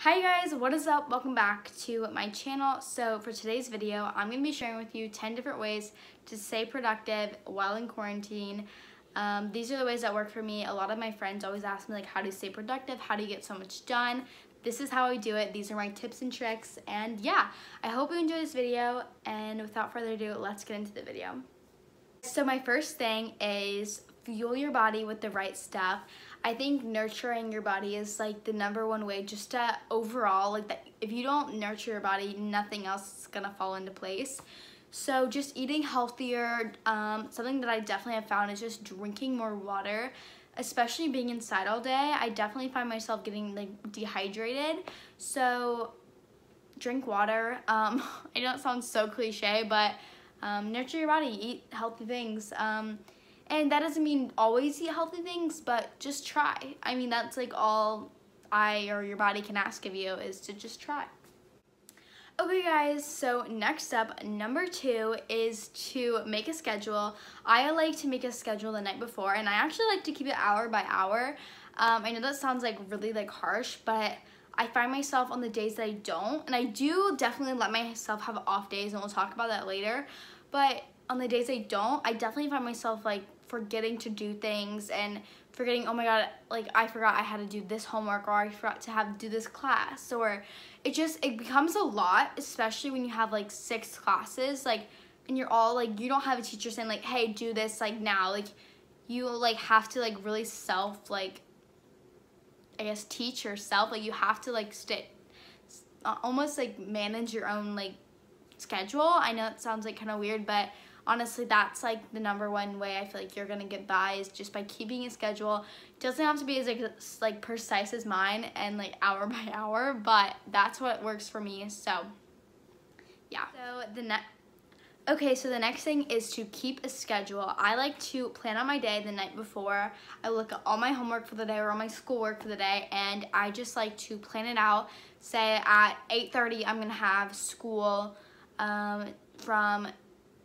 Hi guys, what is up? Welcome back to my channel. So for today's video, I'm going to be sharing with you 10 different ways to stay productive while in quarantine. These are the ways that work for me. A lot of my friends always ask me like, how do you stay productive? How do you get so much done? This is how I do it. These are my tips and tricks. And yeah, I hope you enjoy this video. And without further ado, let's get into the video. So my first thing is fuel your body with the right stuff. I think nurturing your body is like the #1 way just to overall, like that. If you don't nurture your body, nothing else is gonna fall into place. So just eating healthier, something that I definitely have found is just drinking more water, especially being inside all day. I definitely find myself getting like dehydrated. So drink water. I know it sounds so cliche, but nurture your body, eat healthy things. And that doesn't mean always eat healthy things, but just try. I mean, that's like all or your body can ask of you is to just try. Okay guys, so next up, #2 is to make a schedule. I like to make a schedule the night before, and I actually like to keep it hour by hour. I know that sounds like really like harsh, but I find myself on the days that I don't, and I do definitely let myself have off days, and we'll talk about that later, but on the days I don't, I definitely find myself like forgetting to do things and forgetting, oh my god, like I forgot I had to do this homework, or I forgot to do this class, or it becomes a lot, especially when you have like 6 classes, like, and you're all like, you don't have a teacher saying like, hey, do this like now, like you like have to like really I guess teach yourself, like you have to like almost like manage your own like schedule. I know it sounds like kind of weird, but honestly, that's like the #1 way I feel like you're gonna get by is just by keeping a schedule. It doesn't have to be as like precise as mine and like hour by hour, but that's what works for me. So yeah. So the next thing is to keep a schedule. I like to plan out my day the night before. I look at all my homework for the day or all my schoolwork for the day, and I just like to plan it out. Say at 8:30 I'm gonna have school from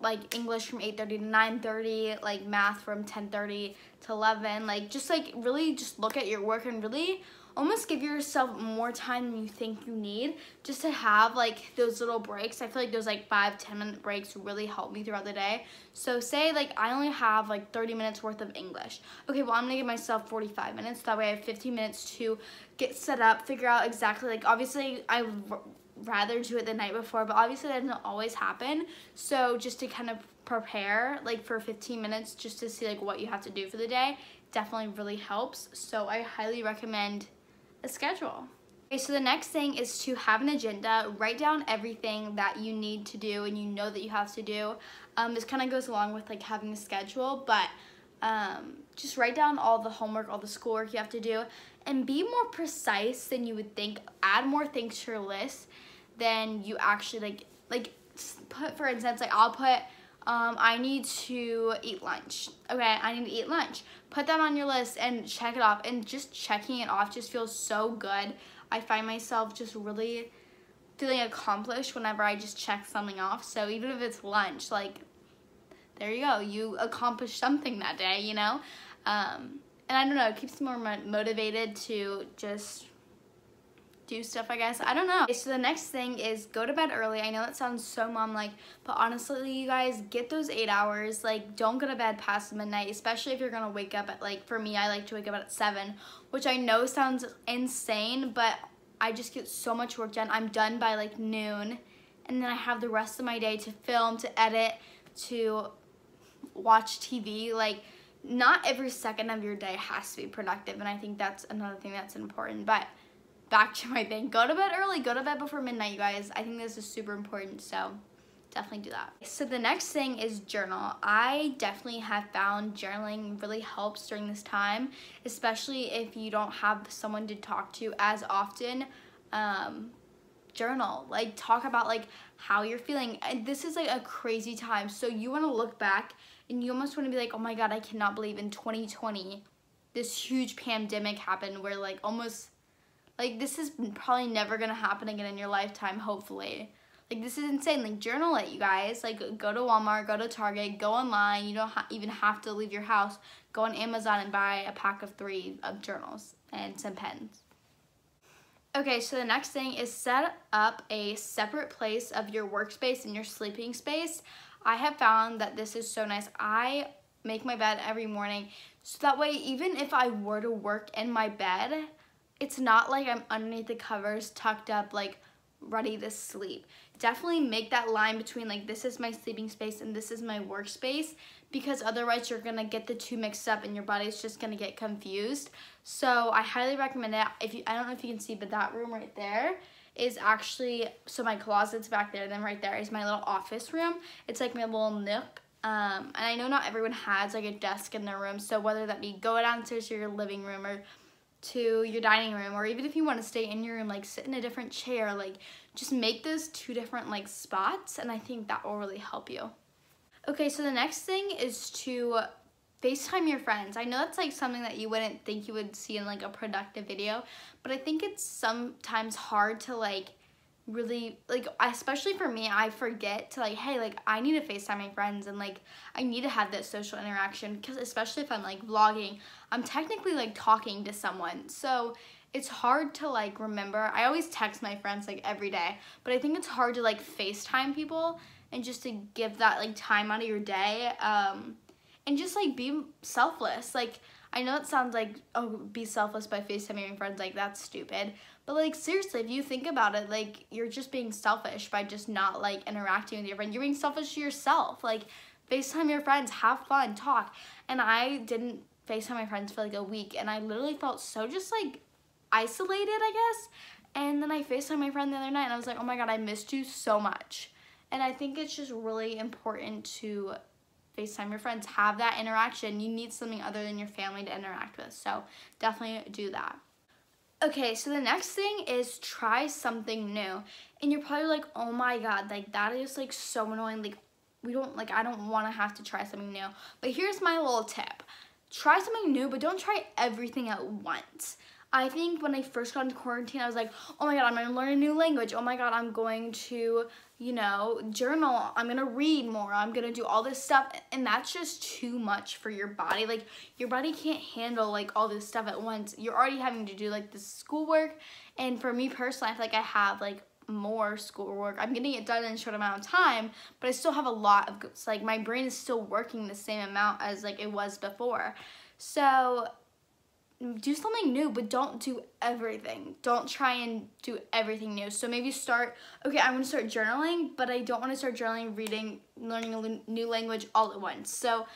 like English from 8:30 to 9:30, like math from 10:30 to 11, like just like really just look at your work and really almost give yourself more time than you think you need just to have like those little breaks. I feel like those like 5-10 minute breaks really help me throughout the day. So say like I only have like 30 minutes worth of English. Okay, well I'm gonna give myself 45 minutes. That way I have 15 minutes to get set up, figure out exactly, like obviously I would rather do it the night before, but obviously that doesn't always happen. So just to kind of prepare like for 15 minutes just to see like what you have to do for the day definitely really helps. So I highly recommend a schedule. Okay, so the next thing is to have an agenda. Write down everything that you need to do and you know that you have to do. This kind of goes along with like having a schedule, but just write down all the homework, all the schoolwork you have to do, and be more precise than you would think. Add more things to your list than you actually like put, for instance, like I'll put I need to eat lunch. Okay, I need to eat lunch. Put that on your list and check it off, and just checking it off just feels so good. I find myself just really feeling accomplished whenever I just check something off. So even if it's lunch, like there you go, you accomplished something that day, you know? And I don't know, it keeps me more motivated to just do stuff, I guess. I don't know. Okay, so the next thing is go to bed early. I know that sounds so mom-like, but honestly, you guys, get those 8 hours. Like, don't go to bed past midnight, especially if you're gonna wake up at, like, for me, I like to wake up at 7, which I know sounds insane, but I just get so much work done. I'm done by, like, noon, and then I have the rest of my day to film, to edit, to watch TV. Like, not every second of your day has to be productive, and I think that's another thing that's important. But back to my thing, go to bed early, go to bed before midnight, you guys. I think this is super important, so definitely do that. So the next thing is journal. I definitely have found journaling really helps during this time, especially if you don't have someone to talk to as often. Journal, like talk about like how you're feeling. And this is like a crazy time, so you want to look back and you almost want to be like, oh my god, I cannot believe in 2020 this huge pandemic happened where like almost like this is probably never gonna happen again in your lifetime, hopefully. Like this is insane. Like journal it, you guys. Like go to Walmart, go to Target, go online. You don't even have to leave your house. Go on Amazon and buy a pack of 3 of journals and some pens. Okay, so the next thing is set up a separate place of your workspace and your sleeping space. I have found that this is so nice. I make my bed every morning, so that way even if I were to work in my bed, it's not like I'm underneath the covers, tucked up, like ready to sleep. Definitely make that line between like this is my sleeping space and this is my workspace, because otherwise you're gonna get the two mixed up and your body's just gonna get confused. So I highly recommend it. I don't know if you can see, but that room right there is actually, so my closet's back there, and then right there is my little office room. It's like my little nook. And I know not everyone has like a desk in their room, so whether that be go downstairs to your living room or to your dining room, or even if you want to stay in your room, like sit in a different chair, like just make those two different like spots, and I think that will really help you. Okay, so the next thing is to FaceTime your friends. I know that's like something that you wouldn't think you would see in like a productive video, but I think it's sometimes hard to like really, like, especially for me, I forget to like, hey, like I need to FaceTime my friends, and like I need to have that social interaction, because especially if I'm like vlogging, I'm technically like talking to someone, so it's hard to like remember. I always text my friends like every day, but I think it's hard to like FaceTime people and just to give that like time out of your day, and just like be selfless. Like I know it sounds like, oh, be selfless by FaceTiming your friends, like that's stupid. But like seriously, if you think about it, like you're just being selfish by just not like interacting with your friend. You're being selfish to yourself. Like FaceTime your friends, have fun, talk. And I didn't FaceTime my friends for like a week, and I literally felt so just like isolated, I guess. And then I FaceTimed my friend the other night, and I was like, oh my God, I missed you so much. And I think it's just really important to FaceTime your friends, have that interaction. You need something other than your family to interact with, so definitely do that. Okay, so the next thing is try something new. And you're probably like, oh my God, like that is like so annoying. Like I don't want to have to try something new. But here's my little tip. Try something new, but don't try everything at once. I think when I first got into quarantine, I was like, oh my God, I'm gonna learn a new language. Oh my God, I'm going to, you know, journal. I'm gonna read more. I'm gonna do all this stuff. And that's just too much for your body. Like your body can't handle like all this stuff at once. You're already having to do like the schoolwork. And for me personally, I feel like I have like more schoolwork. I'm getting it done in a short amount of time, but I still have a lot of, it's like my brain is still working the same amount as like it was before. So do something new, but don't do everything. Don't try and do everything new. So maybe start, okay, I'm gonna start journaling, but I don't wanna start journaling, reading, learning a new language all at once. So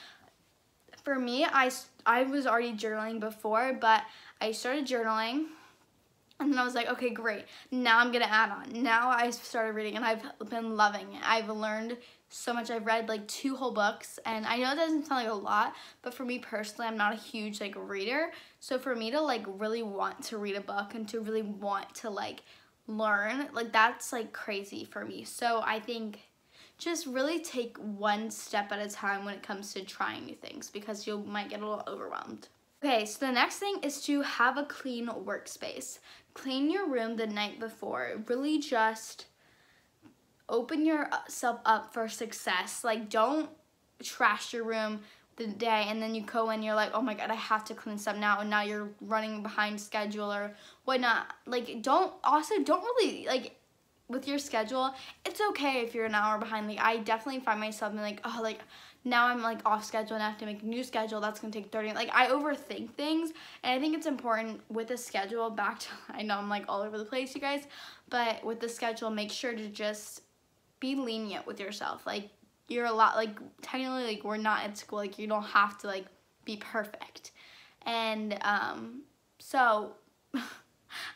for me, I was already journaling before, but I started journaling, and then I was like, okay, great. Now I'm gonna add on. Now I started reading, and I've been loving it. I've learned so much. I've read like 2 whole books, and I know it doesn't sound like a lot, but for me personally, I'm not a huge like reader. So for me to like really want to read a book and to really want to like learn, like that's like crazy for me. So I think just really take one step at a time when it comes to trying new things, because you might get a little overwhelmed. Okay, so the next thing is to have a clean workspace. Clean your room the night before. Really just open yourself up for success. Like don't trash your room the day and then you go in, you're like, oh my God, I have to clean stuff now, and now you're running behind schedule or whatnot. Like don't really, like with your schedule, it's okay if you're an hour behind. Like I definitely find myself being like, oh, like now I'm like off schedule and I have to make a new schedule that's gonna take 30, like I overthink things. And I think it's important with a schedule, back to, I know I'm like all over the place, you guys, but with the schedule, make sure to just be lenient with yourself. Like you're a lot, like technically, like we're not at school, like you don't have to like be perfect. And so I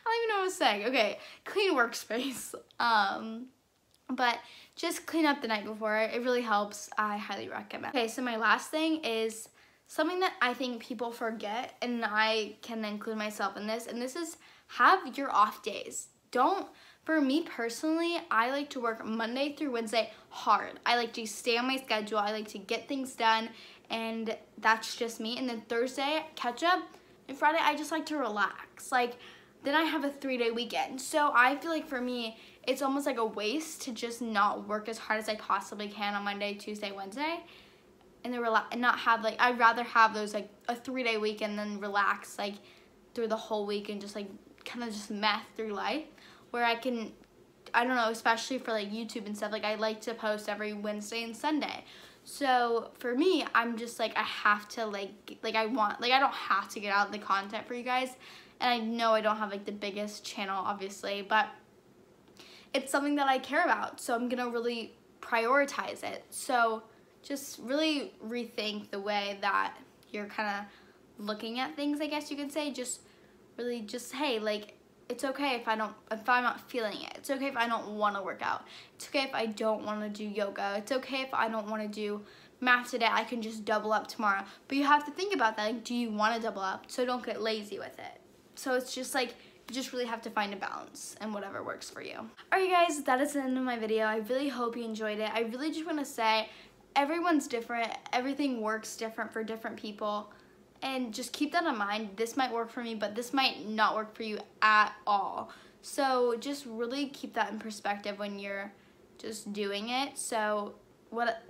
don't even know what I was saying. Okay, clean workspace. But just clean up the night before. It really helps. I highly recommend. Okay, so my last thing is something that I think people forget, and I can include myself in this, and this is have your off days. For me personally, I like to work Monday through Wednesday hard. I like to stay on my schedule. I like to get things done, and that's just me. And then Thursday, catch up, and Friday, I just like to relax. Like, then I have a 3-day weekend. So I feel like for me, it's almost like a waste to just not work as hard as I possibly can on Monday, Tuesday, Wednesday, and then not have like, I'd rather have those like a 3-day weekend than relax like through the whole week and just like kind of just meth through life, where I don't know, especially for like YouTube and stuff, like I like to post every Wednesday and Sunday. So for me, I'm just like, I have to I don't have to get out the content for you guys. And I know I don't have like the biggest channel, obviously, but it's something that I care about. So I'm gonna really prioritize it. So just really rethink the way that you're kind of looking at things, I guess you could say. Just really just, hey, like, it's okay if I'm not feeling it. It's okay if I don't want to work out. It's okay if I don't want to do yoga. It's okay if I don't want to do math today. I can just double up tomorrow. But you have to think about that. Like, do you want to double up? So don't get lazy with it. So it's just like, you just really have to find a balance and whatever works for you. Alright guys, that is the end of my video. I really hope you enjoyed it. I really just want to say, everyone's different. Everything works different for different people. And just keep that in mind. This might work for me, but this might not work for you at all. So just really keep that in perspective when you're just doing it. So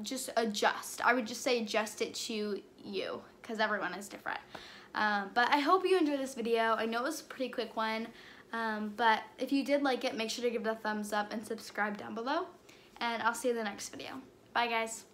just adjust. I would just say adjust it to you, because everyone is different. But I hope you enjoyed this video. I know it was a pretty quick one, but if you did like it, make sure to give it a thumbs up and subscribe down below. And I'll see you in the next video. Bye guys.